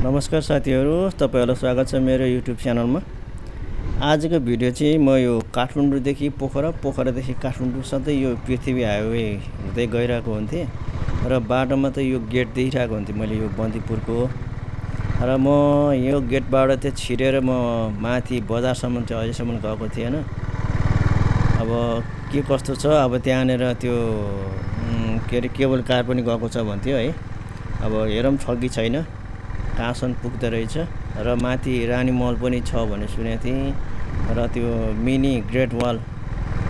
नमस्कार साथीहरु, तपाईहरुलाई स्वागत छ मेरो YouTube च्यानलमा। आजको भिडियो चाहिँ म यो काठमाडौँदेखि पोखरा, पोखरादेखि काठमाडौँ सधैँ यो पृथ्वी हाइवे हुँदै गइरहेको हुन्थे र बाटोमा त यो गेट देखिरहेको हुन्थे मैले यो बन्दीपुरको। र म यो गेटबाट चाहिँ छिरेर म माथि बजारसम्म चाहिँ अझैसम्म गएको थिएन। अब के कस्तो छ, अब त्यहाँनेर त्यो के रे केबल कार पनि गएको छ भन्थ्यो है। अब हेरौँ छ कि छैन, कहाँसम्म पुग्दो रहेछ। र माथि रानी महल पनि छ भने सुनेको थिएँ र त्यो मिनी ग्रेट वाल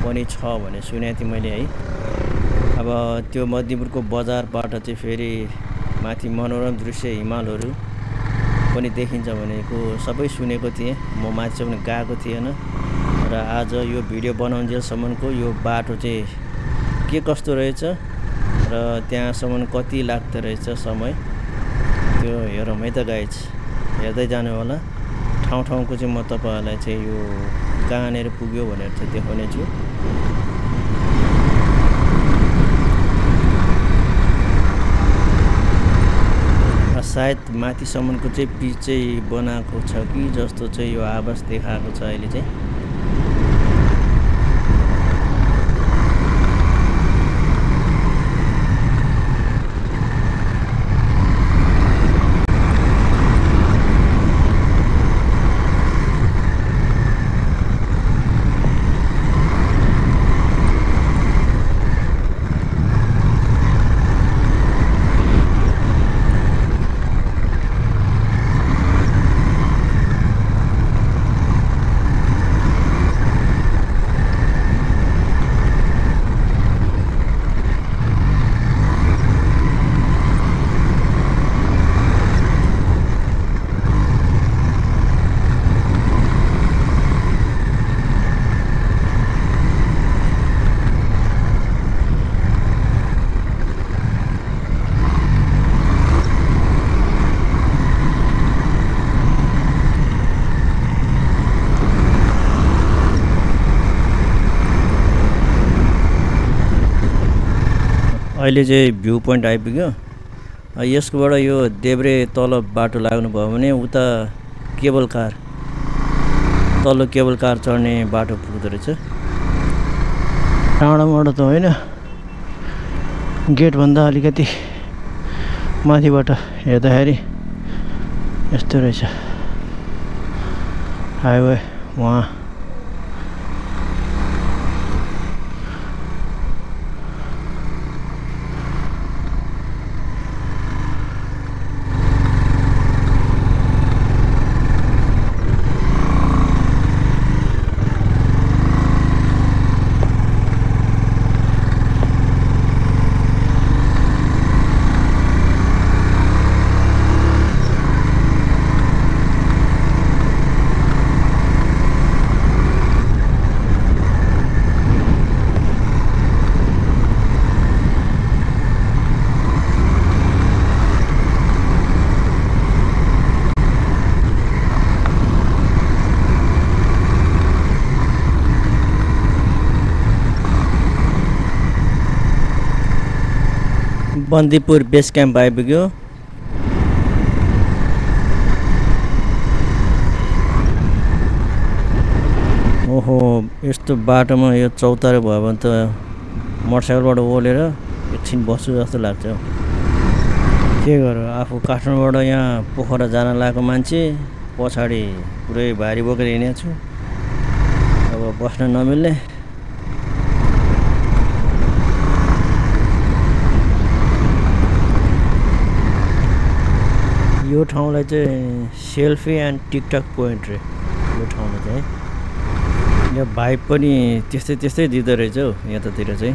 पनि छ भने सुनेको थिएँ मैले है। अब त्यो मध्यपुरको बजारबाट चाहिँ फेरि माथि मनोरम दृश्य हिमालहरू पनि देखिन्छ भनेको सबै सुनेको थिएँ, म माथिसम्म गएको थिएन। र आज यो भिडियो बनाउन्जेलसम्मको यो बाटो चाहिँ के कस्तो रहेछ र त्यहाँसम्म कति लाग्दो रहेछ समय, त्यो हेरौँ है त गाइज। हेर्दै जानु होला। ठाउँ ठाउँको चाहिँ म तपाईहरुलाई चाहिँ यो कहाँनिर पुग्यो भनेर चाहिँ देखाउने छु। सायद माथिसम्मको चाहिँ पिच चाहिँ बनाएको छ कि जस्तो चाहिँ यो आवाज देखाएको छ अहिले चाहिँ। अहिले चाहिँ भ्यू पोइन्ट आइपुग्यो। यसकोबाट यो देब्रे तल बाटो लाग्नु भयो भने उता केबल कार, तल्लो केबल कार चढ्ने बाटो पुग्दो रहेछ। टाढाबाट त होइन, गेटभन्दा अलिकति माथिबाट हेर्दाखेरि यस्तो रहेछ हाइवे वहाँ। बन्दीपुर बेस क्याम्प आइपुग्यो। ओहो, यस्तो बाटोमा यो चौतारो भयो भने त मोटरसाइकलबाट ओलेर एकछिन बस्छु जस्तो लाग्छ। के गरौँ, आफू काठमाडौँबाट यहाँ पोखरा जान लागेको मान्छे, पछाडि पुरै भारी बोकेर हिँडेको छु। अब बस्न नमिल्ने। यो ठाउँलाई चाहिँ सेल्फी एन्ड टिकटक पोइन्ट रे यो ठाउँमा चाहिँ। यहाँ भाइब पनि त्यस्तै दिँदो रहेछ हौ यतातिर चाहिँ।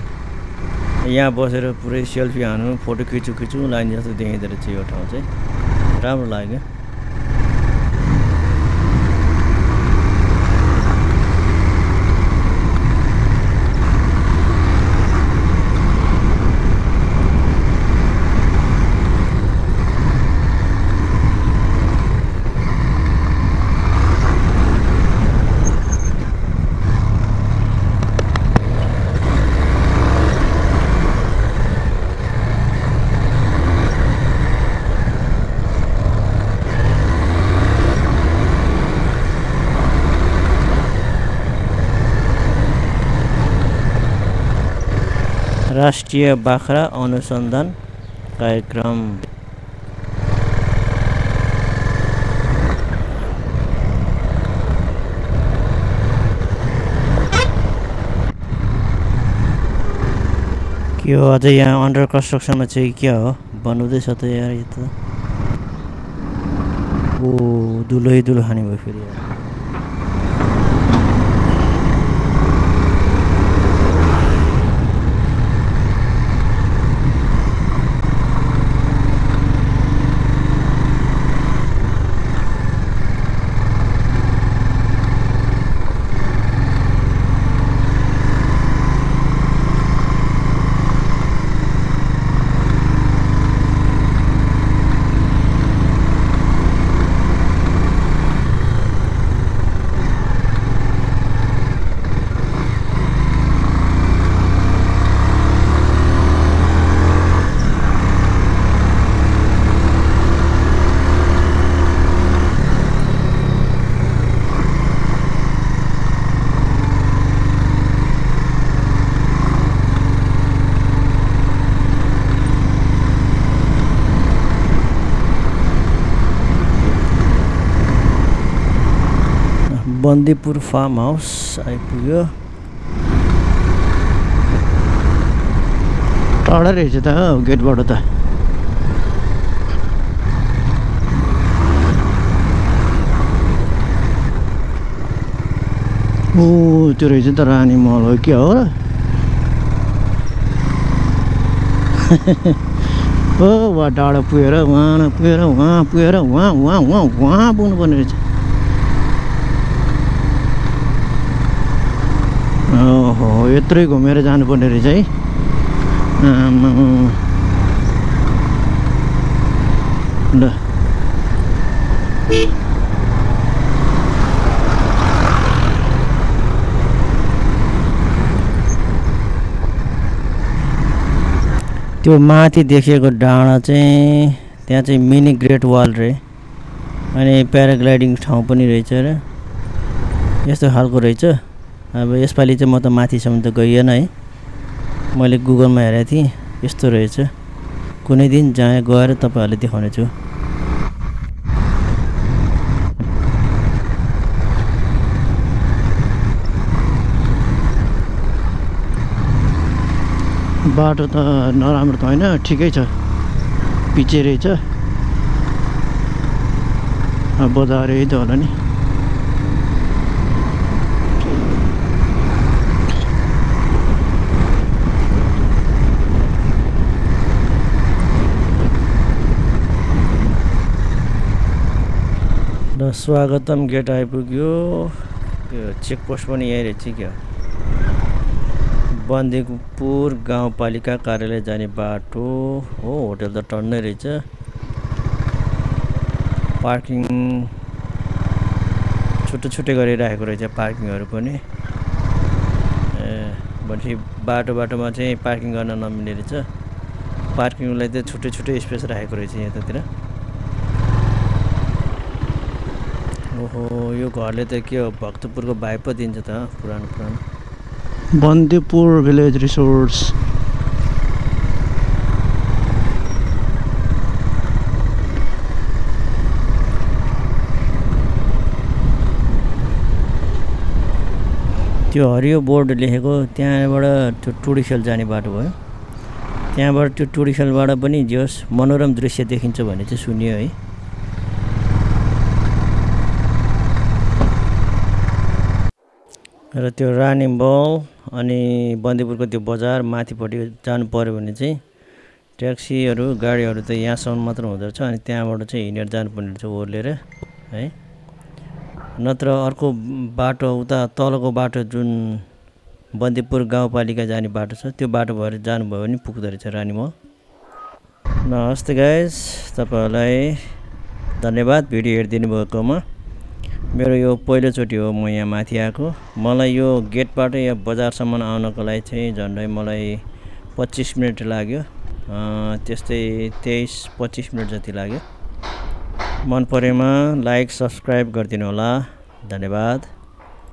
यहाँ बसेर पुरै सेल्फी हान्नु, फोटो खिचु लाइन जस्तो देखिँदो रहेछ यो ठाउँ चाहिँ। राम्रो लाग्यो। राष्ट्रिय बाख्रा अनुसन्धान कार्यक्रम। के हो अझै यहाँ अन्डर कन्स्ट्रक्सनमा चाहिँ के हो बनाउँदैछ त यार यो त। ओ दुलै दुलो खाने भयो फेरि यार। बन्दीपुर फार्म हाउस आइपुग्यो। टाढा रहेछ त गेटबाट त। ओ त्यो रहेछ त रानी महल हो क्या हो र। ओ वा डाँडा पुगेर वहाँ पुगेर वहाँ पुगेर वहाँ वहाँ वहाँ वहाँ पुग्नुपर्ने रहेछ। ओहो यत्रै घुमेर जानुपर्ने रहेछ है। ल त्यो माथि देखिएको डाँडा चाहिँ त्यहाँ चाहिँ मिनी ग्रेट वाल रे। अनि प्याराग्लाइडिङ ठाउँ पनि रहेछ र यस्तो खालको रहेछ। अब यसपालि चाहिँ म त माथिसम्म त गइएन है। मैले गुगलमा हेरेको थिएँ यस्तो रहेछ। कुनै दिन जहाँ गएर तपाईँहरूले देखाउने छु। बाटो त नराम्रो त होइन, ठिकै छ, पिचे रहेछ। बजार यही त होला नि। र स्वागतम गेट आइपुग्यो। यो चेकपोस्ट पनि यही रहेछ क्या। बन्दीपुर गाउँपालिका कार्यालय जाने बाटो हो। होटल त टन्नै रहेछ। पार्किङ छुट्टै छुट्टै गरिराखेको रहेछ पार्किङहरू पनि। भनेपछि बाटोमा चाहिँ पार्किङ गर्न नमिल्ने रहेछ। पार्किङलाई चाहिँ छुट्टै छुट्टै स्पेस राखेको रहेछ यतातिर। ओहो यो घरले त के हो भक्तपुरको भाइब पो दिन्छ त पुरानो। Bandipur village resorts. त्यो हरियो बोर्ड लेखेको त्यहाँबाट त्यो टुडी खेल जाने बाटो भयो। त्यहाँबाट त्यो टुडी खेलबाट पनि जोस् मनोरम दृश्य देखिन्छ भन्ने चाहिँ सुनियो है। र त्यो रानी महल अनि बन्दीपुरको त्यो बजार माथिपट्टि जानु पर्यो भने चाहिँ ट्याक्सीहरू गाडीहरू त यहाँसम्म मात्र हुँदो रहेछ। अनि त्यहाँबाट चाहिँ हिँडेर जानुपर्ने रहेछ ओर्लेर है। नत्र अर्को बाटो उता तलको बाटो जुन बन्दीपुर गाउँपालिका जाने बाटो छ त्यो बाटो भएर जानुभयो भने पुग्दो रहेछ रानी महल। नमस्ते गाइस, तपाईँहरूलाई धन्यवाद भिडियो हेरिदिनु भएकोमा। मेरो यो पहिलोचोटि हो म यहाँ माथि आएको। मलाई यो गेटबाट यहाँ बजारसम्म आउनको लागि चाहिँ झन्डै मलाई 25 मिनट लाग्यो। त्यस्तै 23-25 मिनट जति लाग्यो। मन परेमा लाइक सब्सक्राइब गरिदिनु होला। धन्यवाद।